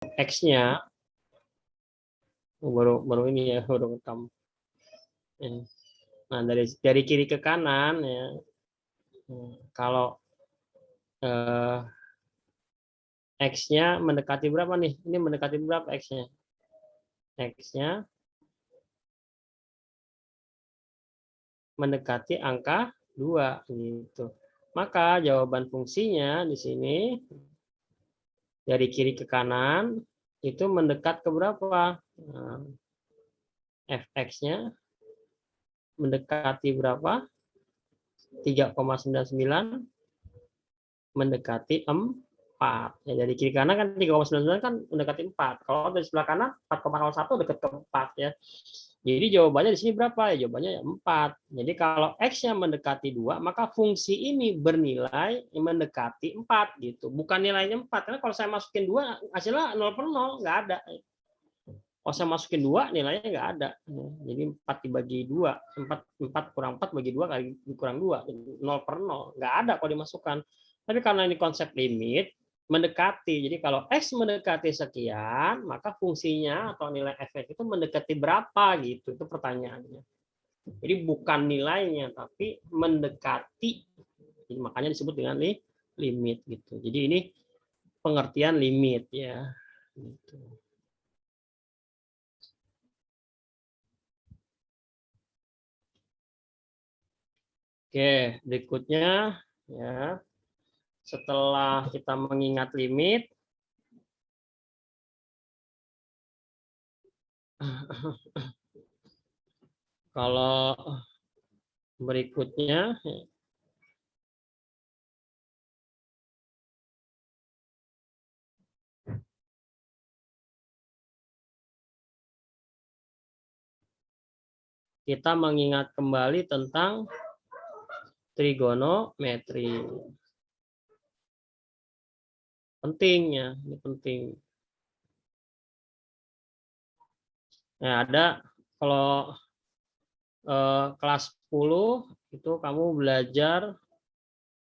X-nya baru ini ya, baru rekam. Nah, dari kiri ke kanan ya. Kalau X-nya mendekati berapa nih? Ini mendekati berapa X-nya? X-nya mendekati angka 2 gitu. Maka jawaban fungsinya di sini dari kiri ke kanan itu mendekat ke berapa? Nah, fx-nya mendekati berapa? 3,99 mendekati 4. Ya, dari kiri kanan kan 3,99 kan mendekati 4. Kalau dari sebelah kanan 4,01 dekat ke 4 ya. Jadi jawabannya di sini berapa? Ya, jawabannya 4. Jadi kalau X-nya mendekati 2, maka fungsi ini bernilai mendekati 4 gitu. Bukan nilainya 4. Karena kalau saya masukin 2, hasilnya 0 per 0, nggak ada. Kalau saya masukin 2, nilainya nggak ada. Jadi 4 dibagi 2, 4 kurang 4 bagi 2 kali kurang 2, 0 per 0. Nggak ada kalau dimasukkan. Tapi karena ini konsep limit, mendekati. Jadi kalau X mendekati sekian, maka fungsinya atau nilai efek itu mendekati berapa gitu. Itu pertanyaannya. Jadi bukan nilainya, tapi mendekati. Jadi makanya disebut dengan limit gitu. Jadi ini pengertian limit ya. Gitu. Oke, berikutnya ya. Setelah kita mengingat limit, kalau berikutnya kita mengingat kembali tentang trigonometri. Pentingnya, ini penting. Nah, ada kalau kelas 10 itu kamu belajar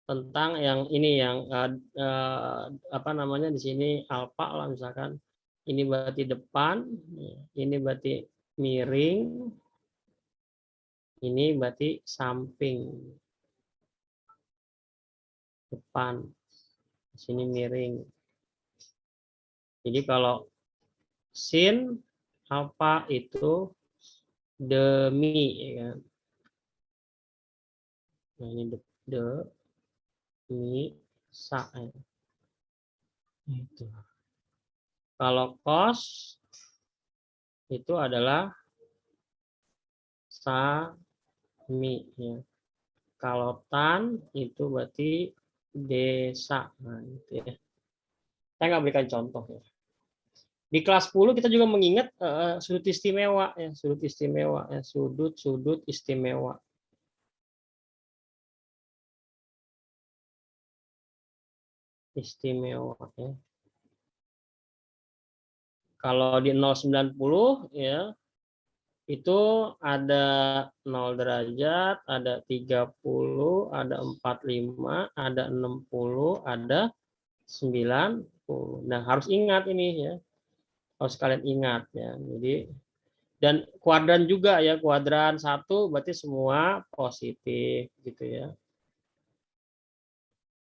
tentang yang ini yang apa namanya di sini alfa lah misalkan. Ini berarti depan, ini berarti miring, ini berarti samping. Depan, di sini miring. Jadi kalau sin alfa itu demi ya kan. Nah, ini demi sa ya. Itu. Kalau cos itu adalah sami ya. Kalau tan itu berarti desa. Nah, itu ya. Saya nggak berikan contoh ya. Di kelas 10 kita juga mengingat sudut istimewa ya, sudut istimewa ya, sudut istimewa. Istimewa ya. Kalau di 0,90 ya itu ada 0 derajat, ada 30, ada 45, ada 60, ada 90. Nah, harus ingat ini ya. Harus kalian ingat ya. Jadi dan kuadran juga ya, kuadran 1 berarti semua positif gitu ya.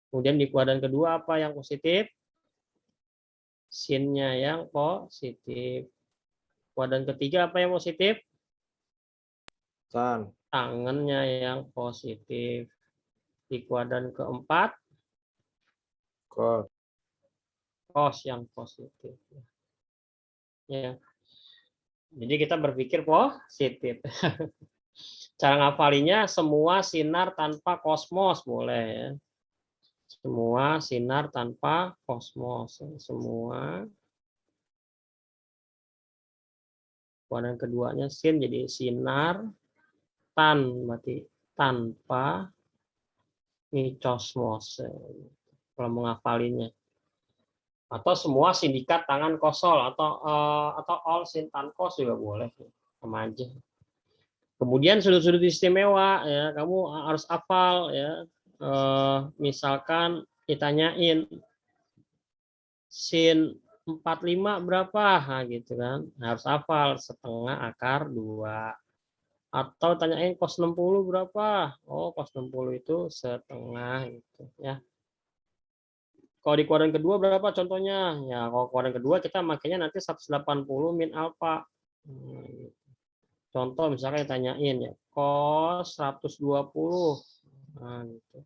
Kemudian di kuadran kedua apa yang positif? Sinnya yang positif. Kuadran ketiga apa yang positif? Tangannya yang positif. Di kuadran keempat, cos yang positif. Ya. Jadi kita berpikir positif. Cara ngafalinya semua sinar tanpa kosmos boleh ya. Semua sinar tanpa kosmos. Semua. Kuadran keduanya sin jadi sinar tan berarti tanpa mikosmos. Kalau menghafalinya. Atau semua sindikat tangan kosol atau all sin tan kos juga boleh. Sama aja. Kemudian sudut-sudut istimewa ya, kamu harus hafal ya. Misalkan ditanyain sin 45 berapa? Nah, gitu kan. Harus hafal setengah akar 2. Atau tanyain cos 60 berapa? Oh, cos 60 itu setengah gitu ya. Kalau di kuadran kedua berapa contohnya? Ya, kalau kuadran kedua kita makanya nanti 180 min alfa. Contoh misalnya tanyain ya, cos 120. Nah, gitu.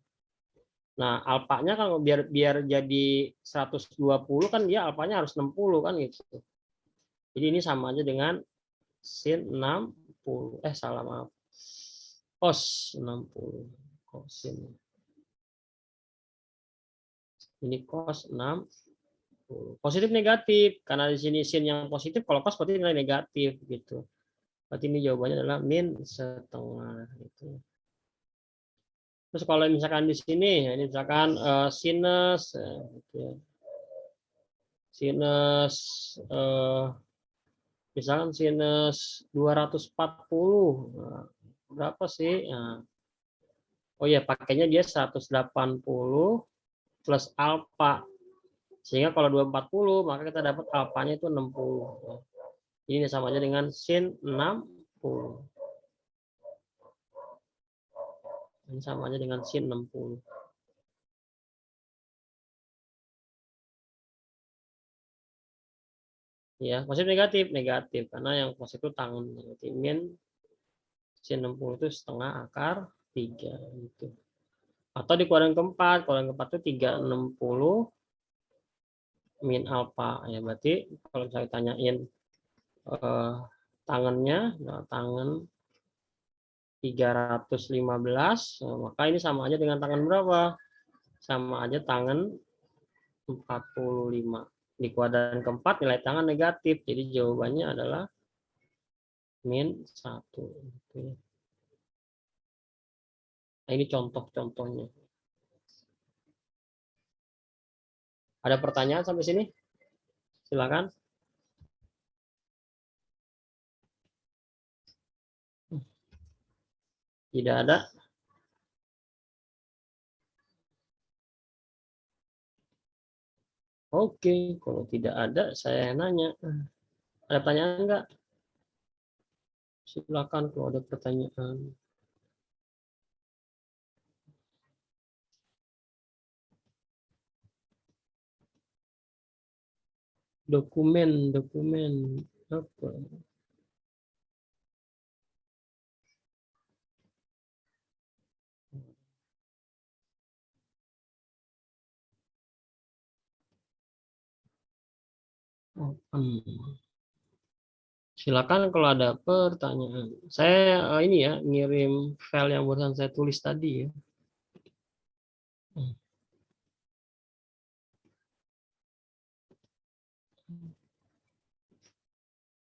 Nah, alfanya kan biar biar jadi 120 kan dia alfanya harus 60 kan gitu. Jadi ini sama aja dengan sin 60. Salah maaf. Cos 60. Cosin. Ini cos 60. Positif negatif. Karena di sini sin yang positif, kalau cos berarti nilai negatif gitu. Berarti ini jawabannya adalah min setengah gitu. Terus kalau misalkan di sini, ini misalkan sinus, gitu. Sinus, misalkan sinus 240, berapa sih? Nah, oh ya, pakainya dia 180 plus alfa. Sehingga kalau 240, maka kita dapat alfanya itu 60. Ini sama aja dengan sin 60. Ini sama aja dengan sin 60. Ya, positif negatif, negatif karena yang positif itu tangan. Berarti min sin 60 itu setengah akar 3 gitu. Atau di kuadran keempat itu 360 min alfa ya, berarti kalau saya tanyain tangannya, nah, tangan 315, maka ini sama aja dengan tangan berapa? Sama aja tangan 45. Di kuadran keempat nilai tangan negatif, jadi jawabannya adalah min 1. Nah, ini contoh-contohnya. Ada pertanyaan sampai sini? Silakan. Tidak ada. Oke, kalau tidak ada, saya nanya. Ada pertanyaan enggak? Silakan kalau ada pertanyaan. Dokumen apa? Silakan kalau ada pertanyaan. Saya ini ya ngirim file yang barusan saya tulis tadi ya.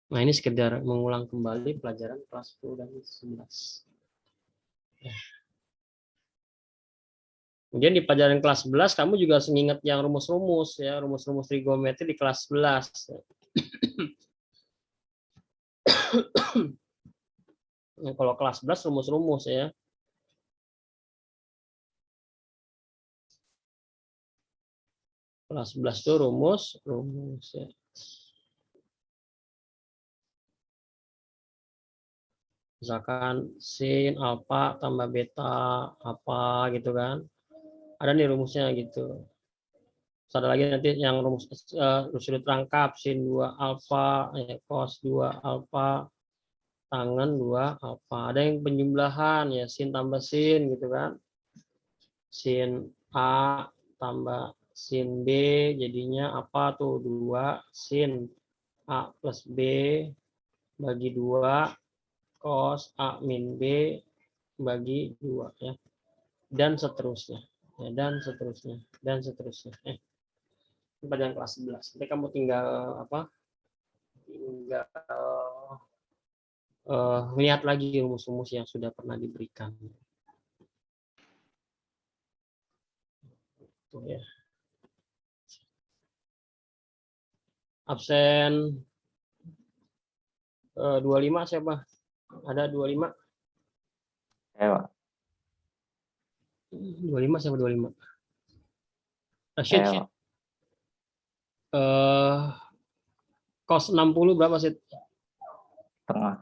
Nah, ini sekedar mengulang kembali pelajaran kelas 10 dan 11. Kemudian di pelajaran kelas 11 kamu juga harus mengingat yang rumus-rumus ya, rumus-rumus trigonometri di kelas 11. Nah, kalau kelas 11 rumus-rumus ya. Kelas 11 itu rumus ya. Misalkan sin alfa tambah beta apa gitu kan. Ada nih rumusnya gitu. Terus ada lagi nanti yang rumus sudut rangkap sin 2 alfa cos 2 alfa tangen 2 alfa. Ada yang penjumlahan ya sin tambah sin gitu kan. Sin A tambah sin B jadinya apa tuh 2 sin A plus B bagi 2 cos A min B bagi 2 ya. Dan seterusnya. Ya, dan seterusnya. Dan seterusnya. Pelajaran kelas 11. Nanti kamu tinggal apa? Tinggal lihat lagi rumus-rumus yang sudah pernah diberikan. Tuh ya. Absen 25 siapa? Ada 25? Saya, Pak. 25 siapa 25? Saya, Pak. Cos 60 berapa sih? Setengah.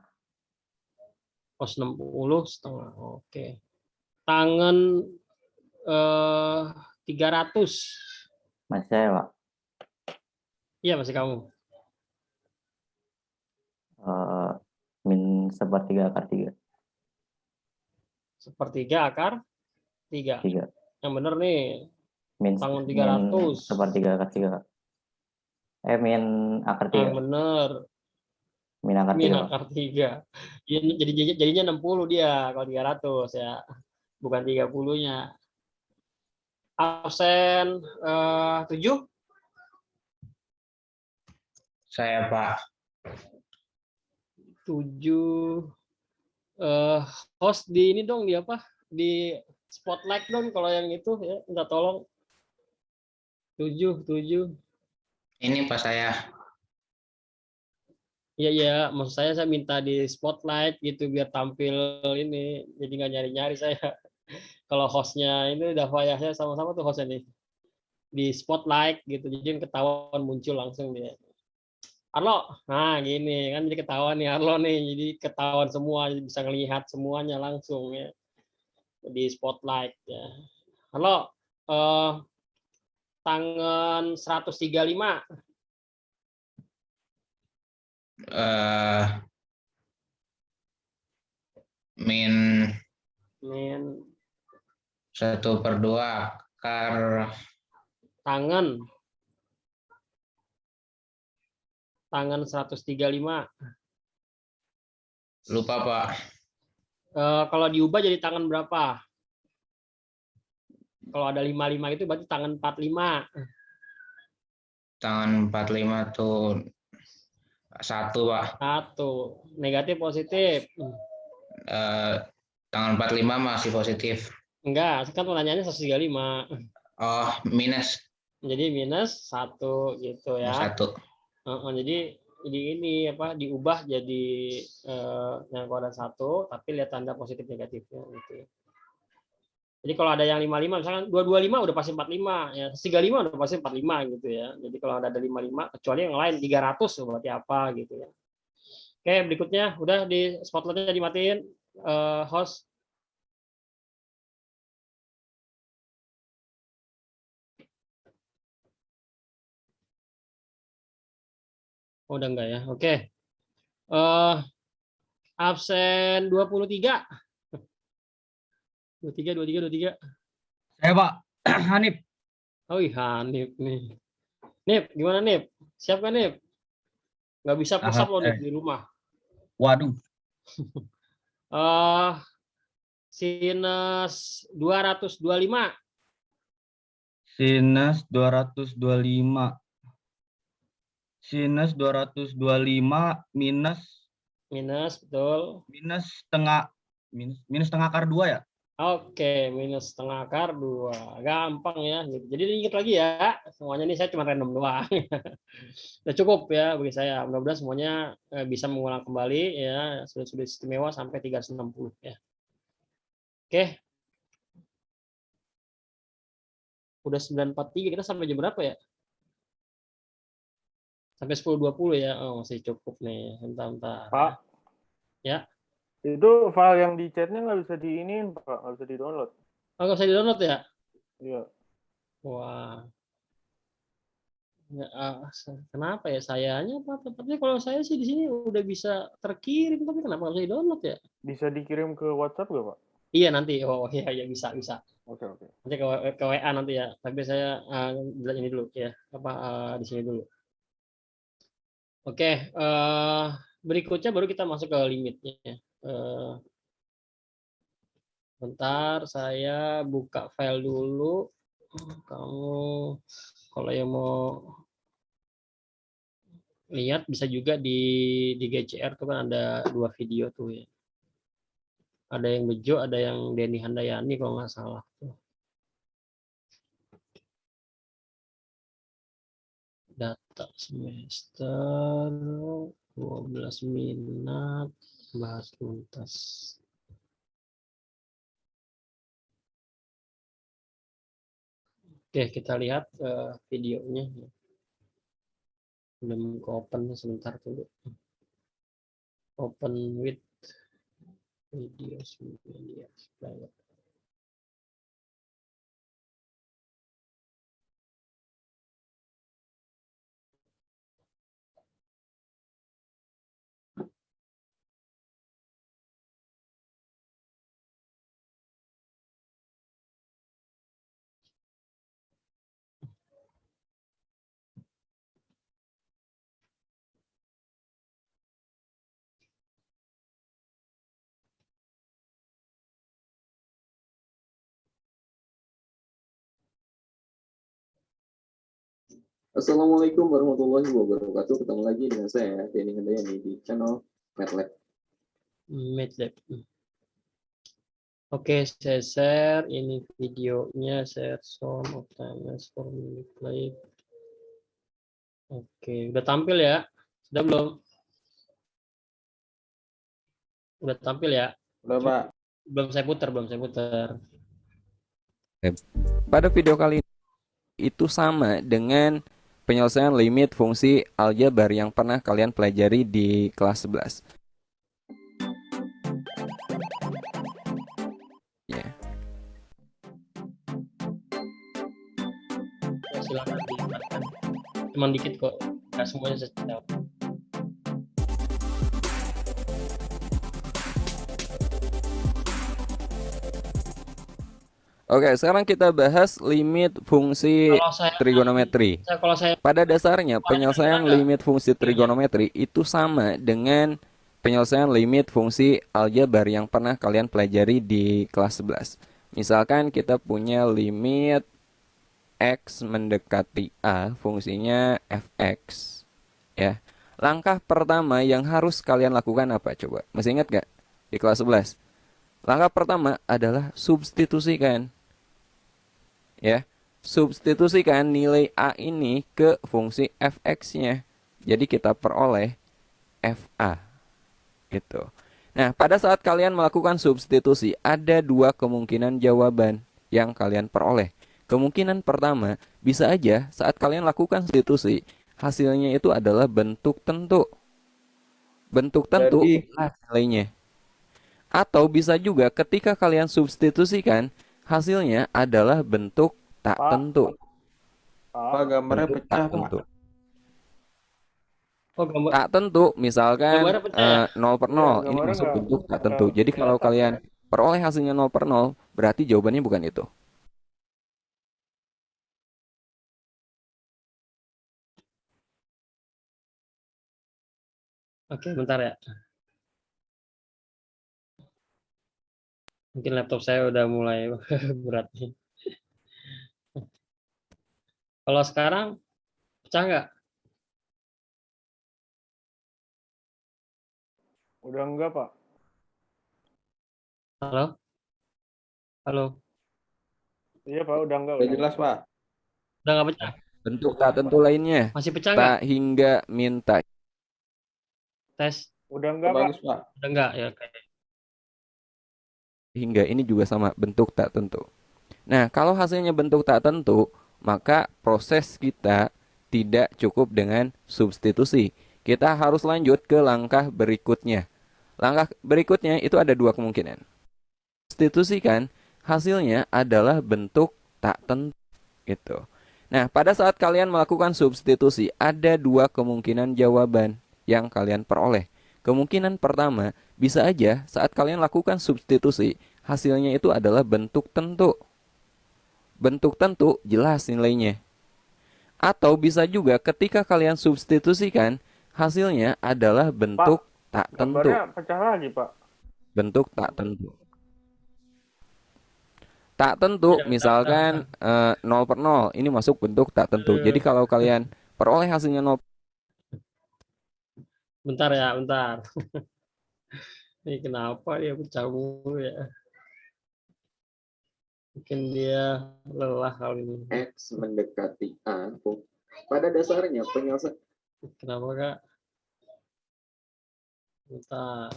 Cos 60 setengah. Oke. Tangen 300. Masih saya, Pak. Iya, masih kamu. Min sepertiga akar 3. Sepertiga akar 3. 3. Yang benar nih. Min Tangen 300. sepertiga akar 3. Min akar 3. Yang benar. Min akar Min 3, Pak. akar 3. Jadinya 60 dia kalau 300 ya. Bukan 30-nya. Absen 7. Saya, Pak. 7. Host di ini dong, di apa? Di spotlight dong kalau yang itu ya, minta tolong. 7. Ini Pak saya. Iya, iya, maksud saya minta di spotlight gitu biar tampil ini. Jadi nggak nyari-nyari saya. Kalau hostnya ini udah saya sama-sama tuh hostnya nih. Di spotlight gitu, jadi ketahuan muncul langsung dia. Arlo, nah gini kan jadi ketahuan nih Arlo nih, jadi ketahuan semua, jadi bisa ngelihat semuanya langsung ya di spotlight ya. Arlo, tangan 135. Min Min 1/2 akar tangan 135. lupa, Pak. Kalau diubah jadi tangan berapa? Kalau ada 55 itu berarti tangan 45. Tangan 45 tuh 1, Pak. 1. Negatif positif. Tangan 45 masih positif. Enggak, kan pertanyaannya 135. Oh, minus Jadi minus 1 gitu ya. 1. Jadi ini apa diubah jadi yang kalau ada 1 tapi lihat tanda positif negatifnya gitu ya. Jadi kalau ada yang 55 misalkan 225 udah pasti 45 ya, 35 udah pasti 45 gitu ya. Jadi kalau ada 55 kecuali yang lain 300 berarti apa gitu ya. Oke, berikutnya udah di spotlightnya dimatiin host. Oh, udah enggak ya. Oke. Absen 23. 23. Saya, Pak. Hanif. Oh iya, Nip nih. Nip, gimana Nip? Siap kan Nip? Nggak bisa push up lo Nip di rumah. Waduh. Sinus 225. Sinus 225. Sinus 225 minus Minus, betul. minus setengah akar 2 ya? Oke, minus setengah akar 2. Gampang ya. Gitu. Jadi diingat lagi ya. Semuanya ini saya cuma random doang. Udah cukup ya bagi saya. Mudah-mudahan semuanya bisa mengulang kembali ya. Sudah istimewa sampai 360 ya. Oke. Udah 9.43, kita sampai jam berapa ya? Sampai 10.20 ya. Oh, masih cukup nih. Bentar. Pak. Ya. Itu file yang di chatnya nggak bisa diinin, Pak. Nggak bisa di-download. Oh, nggak bisa di-download ya? Iya. Wah. Ya, kenapa ya sayanya apa? Tapi kalau saya sih di sini udah bisa terkirim, tapi kenapa nggak bisa di-download ya? Bisa dikirim ke WhatsApp nggak, Pak? Iya nanti. Oh iya, ya bisa. Oke. Nanti ke WA nanti ya. Tapi saya lihat ini dulu ya. Apa di sini dulu. Oke, berikutnya baru kita masuk ke limitnya. Bentar, saya buka file dulu. Kamu kalau yang mau lihat bisa juga di GCR tuh kan ada 2 video tuh ya. Ada yang Bejo, ada yang Denny Handayani kalau nggak salah. Data semester 12 minat bahas tuntas. Oke, kita lihat videonya. Belum ke open sebentar dulu. Open with videos media player. Assalamualaikum warahmatullahi wabarakatuh. Ketemu lagi dengan saya, Denny Handayani, di channel MATLAB. MATLAB. Oke, saya share ini videonya, share sound of timeless for play. Oke, udah tampil ya? Sudah belum? Udah tampil ya? Udah, Pak. Belum saya putar, belum saya putar. Pada video kali ini itu sama dengan penyelesaian limit fungsi aljabar yang pernah kalian pelajari di kelas 11. Ya. Ya, silakan diingatkan. Cuman dikit kok, nggak semuanya saya jawab. Oke, sekarang kita bahas limit fungsi trigonometri. Kalau saya Pada dasarnya, penyelesaian limit fungsi trigonometri itu sama dengan penyelesaian limit fungsi aljabar yang pernah kalian pelajari di kelas 11. Misalkan kita punya limit X mendekati A, fungsinya fx. Ya. Langkah pertama yang harus kalian lakukan apa coba? Masih ingat gak di kelas 11? Langkah pertama adalah substitusikan. Ya. Substitusikan nilai A ini ke fungsi fx-nya. Jadi kita peroleh fa. Gitu. Nah, pada saat kalian melakukan substitusi, ada dua kemungkinan jawaban yang kalian peroleh. Kemungkinan pertama, bisa aja saat kalian lakukan substitusi, hasilnya itu adalah bentuk tentu. Bentuk tentu nilainya. Atau bisa juga ketika kalian substitusikan, hasilnya adalah bentuk tak Pak. tentu. Pak, gambarnya Bentuk pecah, tak Pak. tentu. oh gambar Tak tentu, misalkan gambarnya pecah ya? 0 per Iya, 0, ini gambarnya masuk nggak bentuk tak tentu. Jadi kalau kelihatan. kalian peroleh hasilnya 0 per 0, berarti jawabannya bukan itu. Oke, bentar ya. Mungkin laptop saya udah mulai berat nih. Kalau sekarang pecah nggak? Udah enggak, Pak? Halo? Halo? Iya, Pak, udah enggak. Udah jelas, Pak. Udah nggak pecah? Bentuk tak tentu lainnya, Masih pecah nggak? tak hingga minta. Tes? Udah enggak, Pak? Bagus, Pak. Udah nggak? Ya, oke. Hingga ini juga sama, bentuk tak tentu. Nah, kalau hasilnya bentuk tak tentu, maka proses kita tidak cukup dengan substitusi. Kita harus lanjut ke langkah berikutnya. Langkah berikutnya itu ada dua kemungkinan. Substitusikan, hasilnya adalah bentuk tak tentu. Gitu. Nah, pada saat kalian melakukan substitusi, ada dua kemungkinan jawaban yang kalian peroleh. Kemungkinan pertama, bisa aja saat kalian lakukan substitusi, hasilnya itu adalah bentuk tentu. Bentuk tentu jelas nilainya. Atau bisa juga ketika kalian substitusikan, hasilnya adalah bentuk tak tentu. Gambarnya pecah lagi, Pak. Bentuk tak tentu. Tak tentu, misalkan 0 per 0, ini masuk bentuk tak tentu. Jadi kalau kalian peroleh hasilnya 0, Bentar ya, bentar. Ini kenapa dia pecah mulu ya? Mungkin dia lelah kali ini. X mendekati A. Pada dasarnya, penyelesaian Kenapa Kak? Bentar.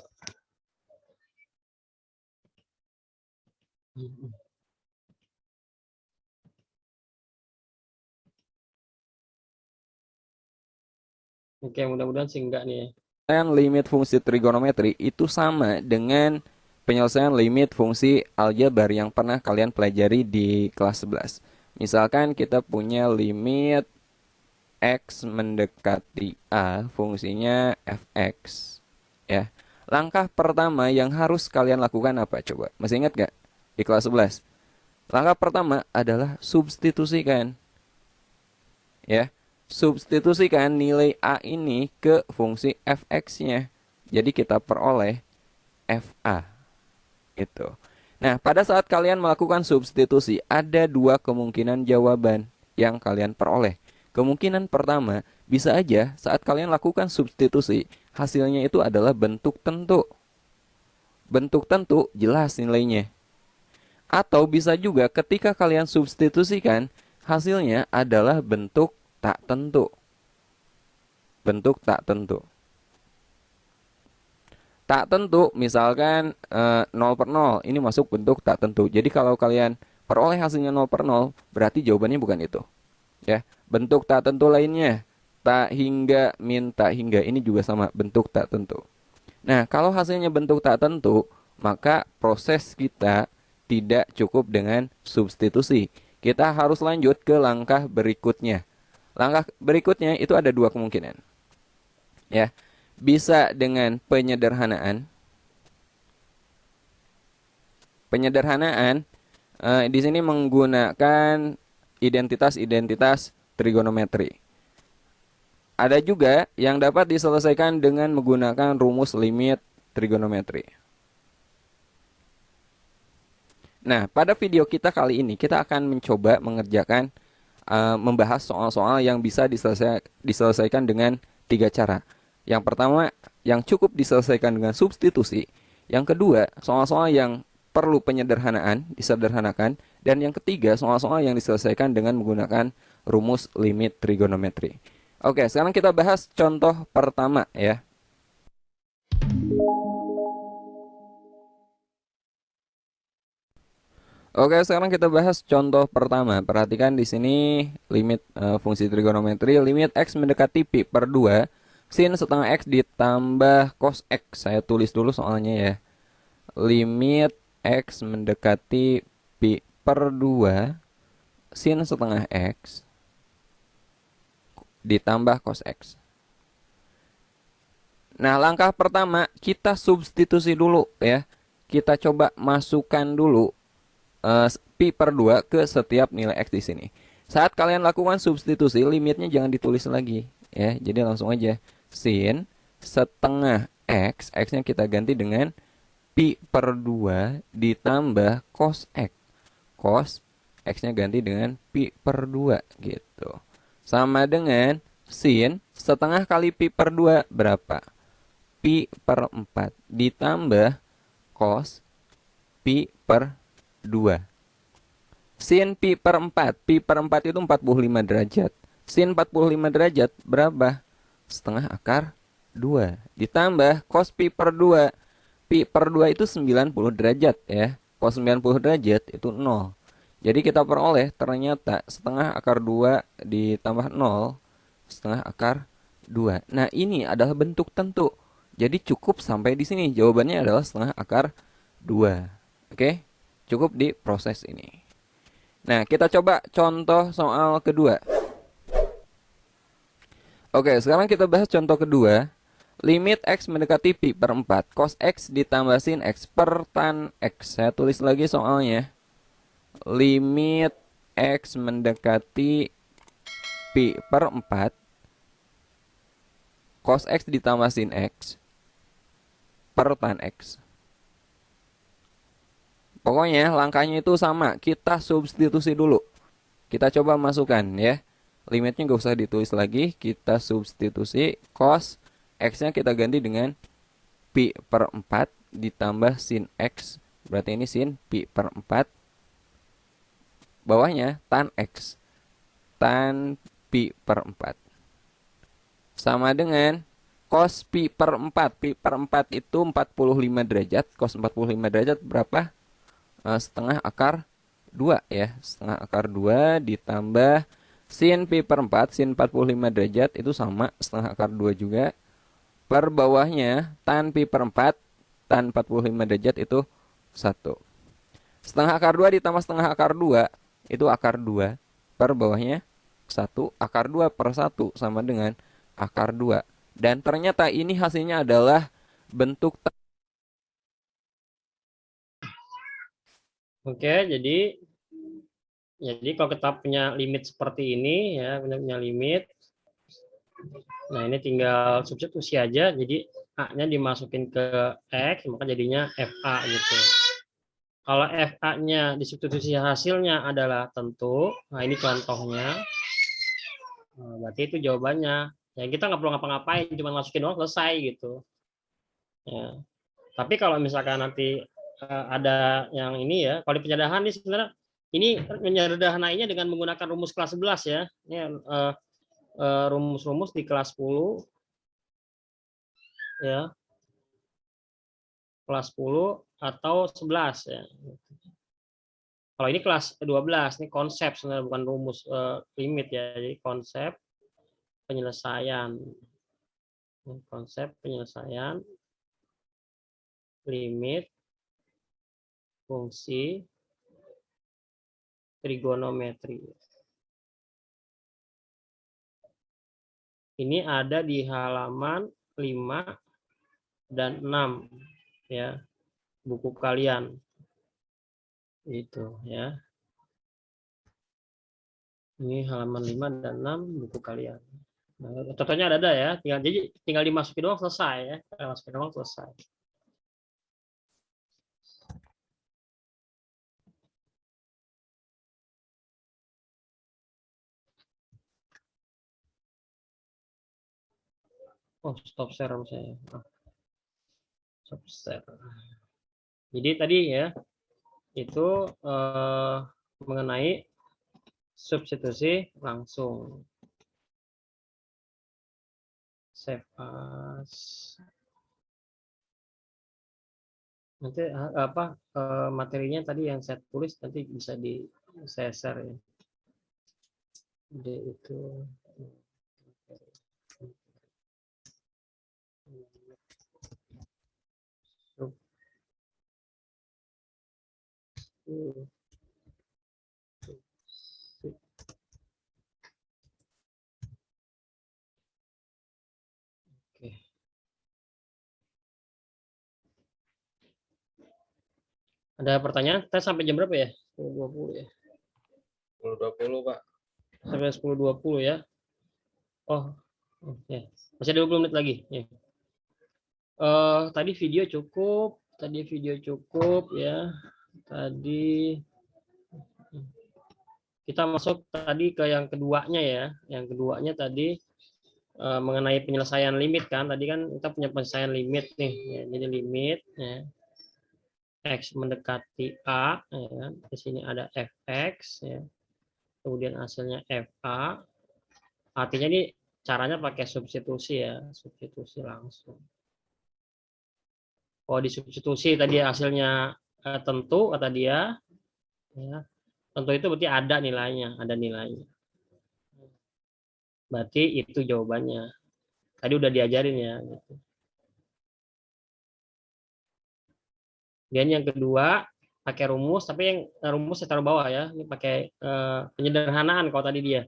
Oke, mudah-mudahan sih enggak nih ya. Penyelesaian limit fungsi trigonometri itu sama dengan penyelesaian limit fungsi aljabar yang pernah kalian pelajari di kelas 11. Misalkan kita punya limit X mendekati A, fungsinya fx. Ya. Langkah pertama yang harus kalian lakukan apa coba? Masih ingat gak di kelas 11? Langkah pertama adalah substitusikan. Ya. Substitusikan nilai A ini ke fungsi fx-nya. Jadi kita peroleh fa. Gitu. Nah, pada saat kalian melakukan substitusi, ada dua kemungkinan jawaban yang kalian peroleh. Kemungkinan pertama, bisa aja saat kalian lakukan substitusi, hasilnya itu adalah bentuk tentu. Bentuk tentu jelas nilainya. Atau bisa juga ketika kalian substitusikan, hasilnya adalah bentuk tak tentu. Bentuk tak tentu. Tak tentu, misalkan 0/0, ini masuk bentuk tak tentu. Jadi kalau kalian peroleh hasilnya 0/0, berarti jawabannya bukan itu. Ya, bentuk tak tentu lainnya, tak hingga, min tak hingga, ini juga sama, bentuk tak tentu. Nah, kalau hasilnya bentuk tak tentu, maka proses kita tidak cukup dengan substitusi. Kita harus lanjut ke langkah berikutnya. Langkah berikutnya itu ada dua kemungkinan. Ya, bisa dengan penyederhanaan. Penyederhanaan di sini menggunakan identitas-identitas trigonometri. Ada juga yang dapat diselesaikan dengan menggunakan rumus limit trigonometri. Nah, pada video kita kali ini kita akan mencoba mengerjakan membahas soal-soal yang bisa diselesaikan dengan tiga cara. Yang pertama, yang cukup diselesaikan dengan substitusi. Yang kedua, soal-soal yang perlu penyederhanaan, disederhanakan. Dan yang ketiga, soal-soal yang diselesaikan dengan menggunakan rumus limit trigonometri. Oke, sekarang kita bahas contoh pertama ya. Oke, sekarang kita bahas contoh pertama. Perhatikan di sini limit fungsi trigonometri, limit x mendekati pi per 2, sin setengah x ditambah cos x. Saya tulis dulu soalnya ya. Limit x mendekati pi per 2, sin setengah x ditambah cos x. Nah, langkah pertama kita substitusi dulu ya. Kita coba masukkan dulu pi per 2 ke setiap nilai x di sini. Saat kalian lakukan substitusi, limitnya jangan ditulis lagi ya. Jadi langsung aja sin setengah x, x-nya kita ganti dengan pi per 2 ditambah cos x. Cos x-nya ganti dengan pi per 2 gitu. Sama dengan sin setengah kali pi per 2 berapa? Pi per 4 ditambah cos pi per 2. Sin pi per 4. Pi per 4 itu 45 derajat. Sin 45 derajat berapa? Setengah akar 2. Ditambah cos pi per 2. Pi per 2 itu 90 derajat ya. Cos 90 derajat itu 0. Jadi kita peroleh ternyata setengah akar 2 ditambah 0. Setengah akar 2. Nah, ini adalah bentuk tentu. Jadi cukup sampai di sini. Jawabannya adalah setengah akar 2. Oke? Cukup di proses ini. Nah, kita coba contoh soal kedua. Oke, sekarang kita bahas contoh kedua. Limit x mendekati pi per 4. Cos x ditambah sin x per tan x. Saya tulis lagi soalnya. Limit x mendekati pi per 4. Cos x ditambah sin x per tan x. Pokoknya langkahnya itu sama. Kita substitusi dulu. Kita coba masukkan ya. Limitnya nggak usah ditulis lagi. Kita substitusi. Cos x-nya kita ganti dengan pi per 4 ditambah sin x. Berarti ini sin pi per 4. Bawahnya tan x. Tan pi per 4. Sama dengan cos pi per 4. Pi per 4 itu 45 derajat. Cos 45 derajat berapa? Setengah akar 2 ya. Setengah akar 2 ditambah sin pi per 4, sin 45 derajat itu sama setengah akar 2 juga. Per bawahnya tan pi per 4, tan 45 derajat itu 1. Setengah akar 2 ditambah setengah akar 2 itu akar 2. Per bawahnya 1. Akar 2 per 1 sama dengan akar 2. Dan ternyata ini hasilnya adalah bentuk. Oke, jadi kalau kita punya limit seperti ini ya, punya limit. Nah, ini tinggal substitusi aja. Jadi A-nya dimasukin ke X, maka jadinya FA gitu. Kalau FA-nya disubstitusi hasilnya adalah tentu. Nah, ini contohnya. Nah, berarti itu jawabannya. Ya, kita nggak perlu ngapa-ngapain, cuma masukin doang selesai gitu. Ya. Tapi kalau misalkan nanti ada yang ini ya, kalau di penyederhanahan ini sebenarnya ini menyederhanainya dengan menggunakan rumus kelas 11 ya. Ini rumus-rumus di kelas 10 ya. Kelas 10 atau 11 ya. Kalau ini kelas 12, ini konsep sebenarnya bukan rumus limit ya. Jadi konsep penyelesaian. Konsep penyelesaian limit fungsi trigonometri. Ini ada di halaman 5 dan 6 ya, buku kalian. Itu ya. Ini halaman 5 dan 6 buku kalian. Nah, contohnya ada ya, tinggal dimasukin doang selesai ya. Masukin doang selesai. Oh, stop share saya. Stop share. Jadi tadi ya, itu mengenai substitusi langsung. Save as. Nanti materinya tadi yang saya tulis nanti bisa saya share ya. Jadi itu Oke. Ada pertanyaan? Kita sampai jam berapa ya? 10.20 ya. 10.20 Pak. Sampai 10.20 ya. Oh, ya. Masih ada 20 menit lagi. Ya. Tadi video cukup. Ya. Tadi kita masuk tadi ke yang keduanya ya. Yang keduanya tadi mengenai penyelesaian limit kan. Tadi kan kita punya penyelesaian limit nih. Ya. Jadi limit ya. X mendekati A, ya. Di sini ada fx, ya. Kemudian hasilnya fa. Artinya ini caranya pakai substitusi ya, substitusi langsung. Kalau disubstitusi tadi hasilnya tentu kata dia, ya. Tentu itu berarti ada nilainya, Berarti itu jawabannya. Tadi udah diajarin ya. Gitu. Dan yang kedua pakai rumus, tapi yang rumus saya taruh bawah ya. Ini pakai penyederhanaan kalau tadi dia.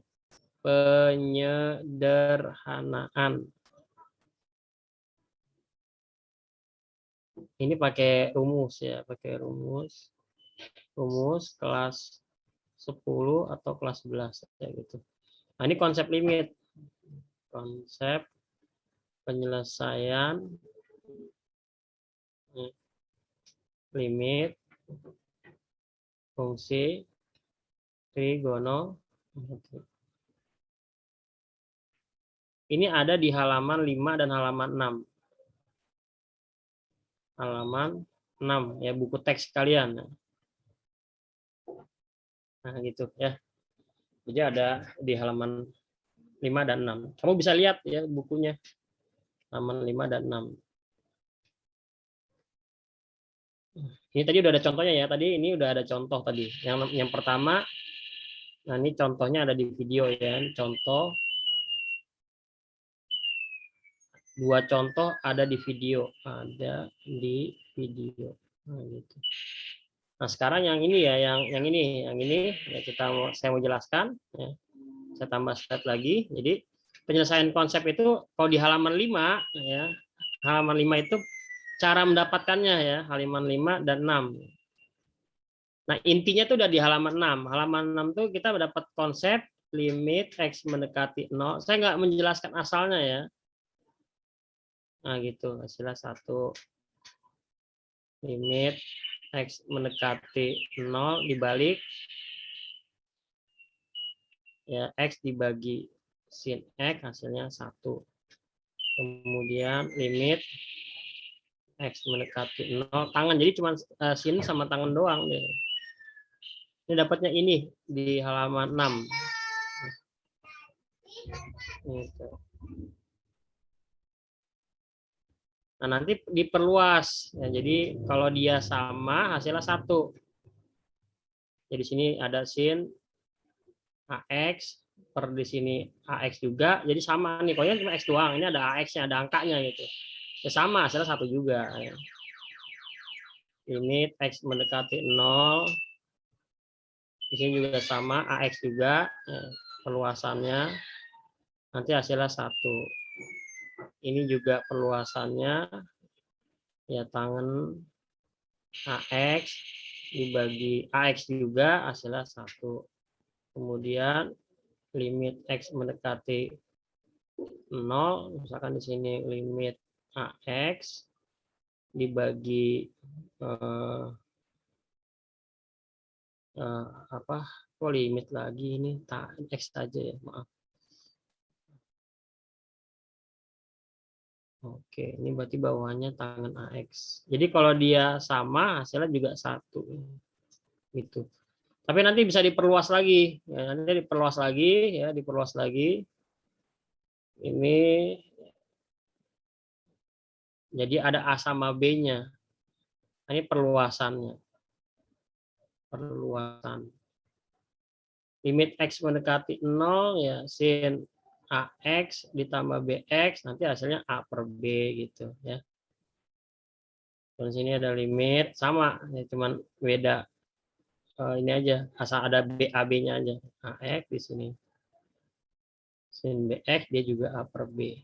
Penyederhanaan. Ini pakai rumus ya, pakai rumus kelas 10 atau kelas 11 ya gitu. Nah, ini konsep limit. Konsep penyelesaian limit fungsi trigonometri. Ini ada di halaman 5 dan halaman 6. Halaman 6 ya, buku teks kalian. Nah, gitu ya. Jadi ada di halaman 5 dan 6. Kamu bisa lihat ya bukunya. Halaman 5 dan 6. Ini tadi udah ada contohnya ya. Tadi ini udah ada contoh tadi. Yang pertama Nah, ini contohnya ada di video ya. Contoh, 2 contoh ada di video. Ada di video. Nah, gitu. Nah, sekarang yang ini ya, yang ini ya saya mau jelaskan ya. Saya tambah slide lagi. Jadi penyelesaian konsep itu kalau di halaman 5 ya. Halaman 5 itu cara mendapatkannya ya, halaman 5 dan 6. Nah, intinya tuh udah di halaman 6. Halaman 6 tuh kita mendapat konsep limit X mendekati 0. Saya nggak menjelaskan asalnya ya. Nah, gitu. Hasilnya 1. Limit X mendekati 0 dibalik ya X dibagi sin X hasilnya 1. Kemudian limit X mendekati 0 tangan, jadi cuma sin sama tangan doang deh. Ini dapatnya ini di halaman 6. Gitu. Nah, nanti diperluas. Ya, jadi kalau dia sama hasilnya 1. Jadi sini ada sin AX per di sini AX juga. Jadi sama nih, pokoknya cuma X doang. Ini ada AX-nya, ada angkanya gitu. Ya sama, hasilnya 1 juga. Ya. Limit X mendekati 0. Di sini juga sama, AX juga. Ya, perluasannya. Nanti hasilnya 1. Ini juga perluasannya. Ya, tangan AX dibagi AX juga hasilnya 1. Kemudian limit X mendekati 0, misalkan di sini limit AX dibagi apa? Kok limit lagi ini? X aja ya, maaf. Oke, ini berarti bawahnya tangan AX. Jadi kalau dia sama, hasilnya juga 1. Gitu. Tapi nanti bisa diperluas lagi. Ya, nanti diperluas lagi, ya, diperluas lagi. Ini jadi ada A sama B-nya. Ini perluasannya. Perluasan. Limit X mendekati 0, ya, sin AX ditambah BX, nanti hasilnya A per B gitu ya. Dan sini ada limit sama, ya, cuman beda ini aja, asal ada AB-nya aja. AX di sini. Sin BX dia juga A per B.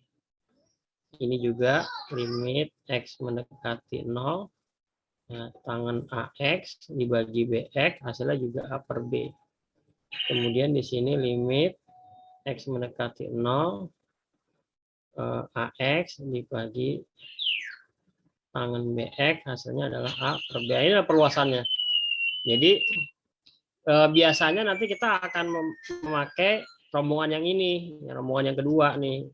Ini juga limit X mendekati 0. Ya, tangan AX dibagi BX, hasilnya juga A per B. Kemudian di sini limit X mendekati 0, AX dibagi tangan BX, hasilnya adalah A per B. Ini adalah perluasannya. Jadi biasanya nanti kita akan memakai rombongan yang ini, rombongan yang kedua nih,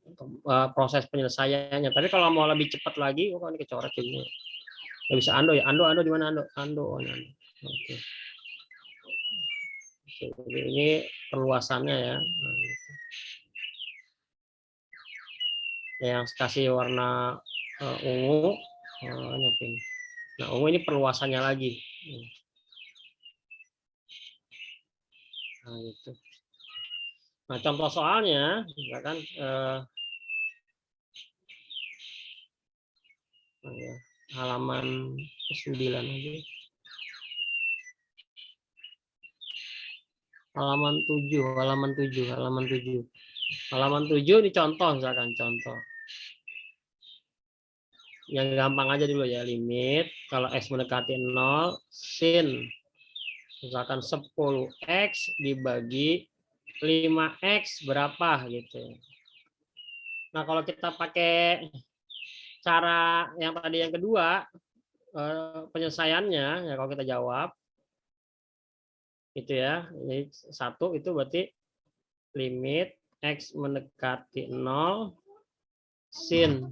proses penyelesaiannya. Tapi kalau mau lebih cepat lagi, ini kecoret ini. Nggak bisa Ando ya, Ando di mana Ando? Ando. Oke. Jadi ini perluasannya ya. Nah, gitu. Yang kasih warna ungu, pink. Nah, ungu ini perluasannya lagi. Nah, gitu. Nah, contoh soalnya, misalkan halaman 9 aja. Halaman 7. Halaman 7 ini contoh, misalkan contoh. Yang gampang aja dulu ya, limit kalau X mendekati 0, sin misalkan 10X dibagi 5X berapa gitu. Nah, kalau kita pakai cara yang tadi yang kedua, penyelesaiannya ya kalau kita jawab itu ya, jadi 1 itu berarti limit X mendekati 0 sin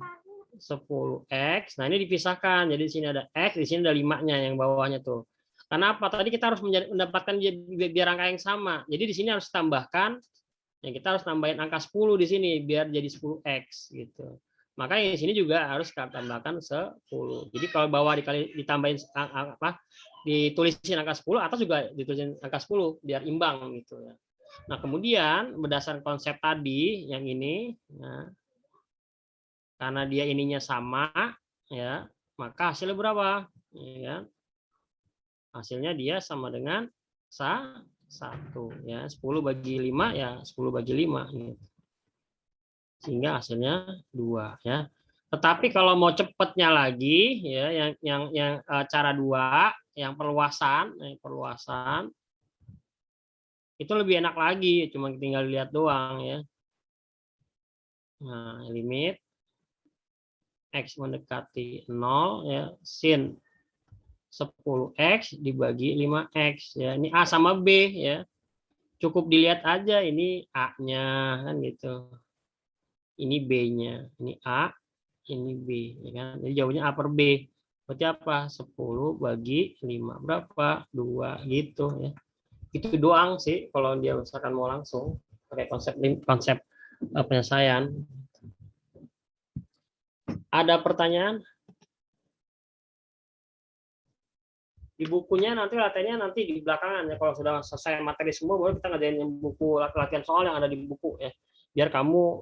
10X. Nah, ini dipisahkan. Jadi di sini ada X, di sini ada 5-nya yang bawahnya tuh. Karena apa? Tadi kita harus mendapatkan biar angka yang sama. Jadi di sini harus tambahkan, ya kita harus tambahin angka 10 di sini biar jadi 10X gitu. Makanya di sini juga harus kita tambahkan 10. Jadi kalau bawah ditambahin ditulisin angka 10, atas juga ditulisin angka 10 biar imbang gitu ya. Nah, kemudian berdasarkan konsep tadi yang ini, nah, karena dia ininya sama, ya, maka hasilnya berapa? Ya, hasilnya dia sama dengan 1, ya. 10 bagi 5 ya 10 bagi 5 gitu. Sehingga hasilnya 2, ya. Tetapi kalau mau cepatnya lagi, ya, yang cara 2, yang perluasan itu lebih enak lagi, cuma tinggal lihat doang, ya. Nah, limit X mendekati 0, ya, sin 10X dibagi 5X, ya. Ini A sama B, ya. Cukup dilihat aja ini A-nya, kan gitu. Ini B-nya, ini A, ini B, ya kan. Jadi jawabannya A per B. Berarti apa? 10 bagi 5 berapa? 2 gitu, ya. Itu doang sih kalau dia misalkan mau langsung pakai konsep penyelesaian. Ada pertanyaan? Di bukunya nanti latihannya nanti di belakangan ya, kalau sudah selesai materi semua baru kita ngadain buku latihan soal yang ada di buku ya, biar kamu